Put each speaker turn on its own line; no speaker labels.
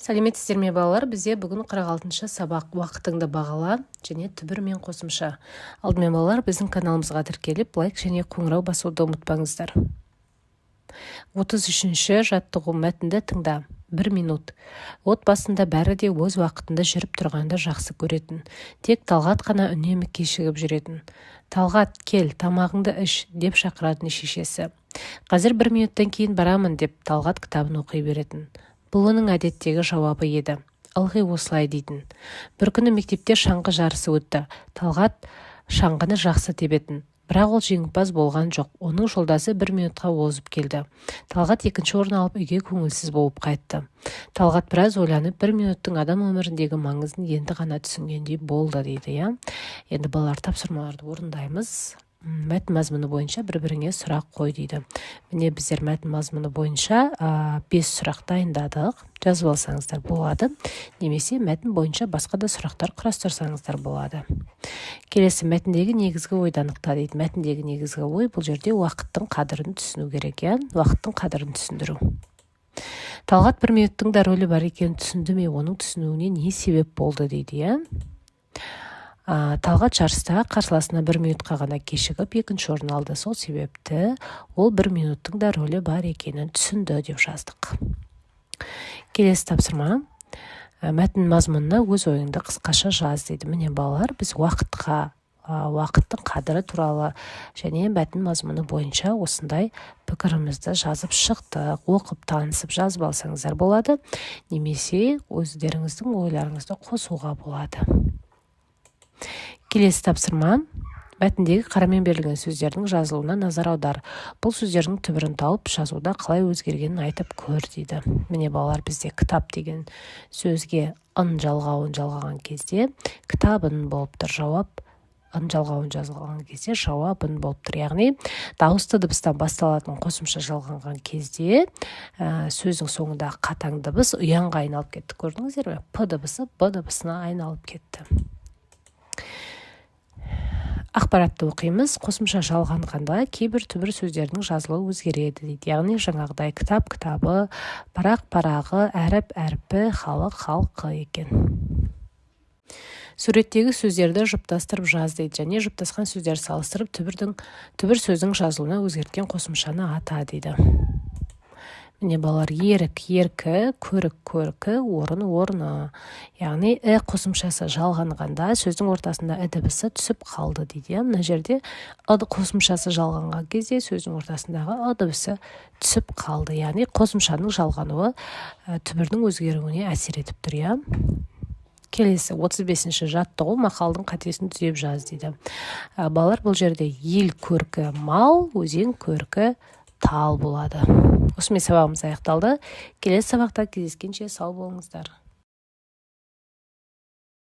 Сәлеметсіздер ме балалар? Бізде бүгін 46-шы сабақ уақытыңды бағала және түбір мен қосымша. Алдымен балалар біздің каналымызға тіркеліп, лайк және қоңырау басуды ұмытпаңыздар. 33-ші жаттығу мәтінді тыңда. 1 минут. Отбасында бәрі де өз уақытында жүріп тұрғанды жақсы көретін. Тек Талғат қана үнемі кешігіп жүретін. Талғат, кел, тамағыңды іш, деп шақыратын шешесі. Қазір 1 минуттан кейін барамын деп Талғат кітабын оқи беретін. Бұл оның әдеттегі жауабы еді. Ылғи осылай дейтін. Бір күні мектепте шаңғы жарысы өтті. Талғат шаңғыны жақсы тебетін. Бірақ ол жеңімпаз болған жоқ. Оның жолдасы 1 минутқа озып келді. Талғат екінші орын алып үйге көңілсіз болып қайтты. Талғат біраз ойланып, 1 минуттың адам өміріндегі маңызын енді ғана түсінгендей болды дейді, иә. Енді балалар тапсырмаларды орындаймыз. Мәтін мазмұны бойынша бір-біріңе сұрақ қой дейді. Міне біздер мәтін мазмұны бойынша 5 сұрақ дайындадық. Жазып алсаңыздар болады. Немесе мәтін бойынша басқа да сұрақтар құрастырсаңыздар болады. Келесі мәтіндегі негізгі ойды анықта дейді. Мәтіндегі негізгі ой бұл жерде уақыттың қадірін түсіну керек, иә? Уақыттың қадірін түсіндіру. Талғат 1 минуттың да рөлі бар екенін түсінді ме? Оның түсінуіне не себеп болды дейді, иә? Талғат жарыста қарсыласына 1 минутқа ғана кешігіп, екінші орын алды. Сол себепті ол 1 минуттың да рөлі бар екенін түсінді деп жаздық. Келесі тапсырма. Мәтін мазмұнына өз ойыңды қысқаша жаз дейді. Міне балалар, біз уақыттың қадірі туралы және мәтін мазмұны бойынша осындай пікірімізді жазып шықтық. Оқып танысып жазып алсаңыздар болады. Немесе өздеріңіздің ойларыңызды қосуға болады. Келесі тапсырма. Мәтіндегі қарамен берілген сөздердің жазылуына назар аудар. Бұл сөздердің түбірін тауып, жазуда қалай өзгергенін айтып көр дейді. Міне балалар, бізде кітап деген сөзге ын жалғауын жалғаған кезде кітабын болып тұр. Жауап ын жалғауын жазылған кезде жауабын болып тұр. Яғни дауысты дыбыстан басталатын қосымша жалғанған кезде сөздің соңында қатаң дыбыс ұянға айналып кетті. Көрдіңіздер ме? П дыбысы Б дыбысына айналып кетті. Ақпаратты оқимыз. Қосымша жалғанғанда кейбір түбір сөздердің жазылуы өзгереді дейді. Яғни жаңағыдай кітап кітабы, парақ парағы, әріп әрпі, халық халқы екен. Суреттегі сөздерді жұптастырып жаз дейді. Және жұптасқан сөздер салыстырып түбір сөздің жазылуына өзгерткен қосымшаны ата дейді. Міне балалар, ерік, еркі, көрік, көркі, орын, орны. Яғни қосымшасы жалғанғанда сөздің ортасында дыбысы түсіп қалды дейді. Мына жерде қосымшасы жалғанған кезде сөздің ортасындағы дыбысы түсіп қалды. Яғни қосымшаның жалғануы түбірдің өзгеруіне әсер етіп тұр, иә. Келесі 35-ші жаттығу, мақалдың қатесін түзеп жаз дейді. Балалар, бұл жерде ел көркі мал, өзен көркі тал болады. Осымен сабағымыз аяқталды. Келесі сабақта кездескенше сау болыңыздар.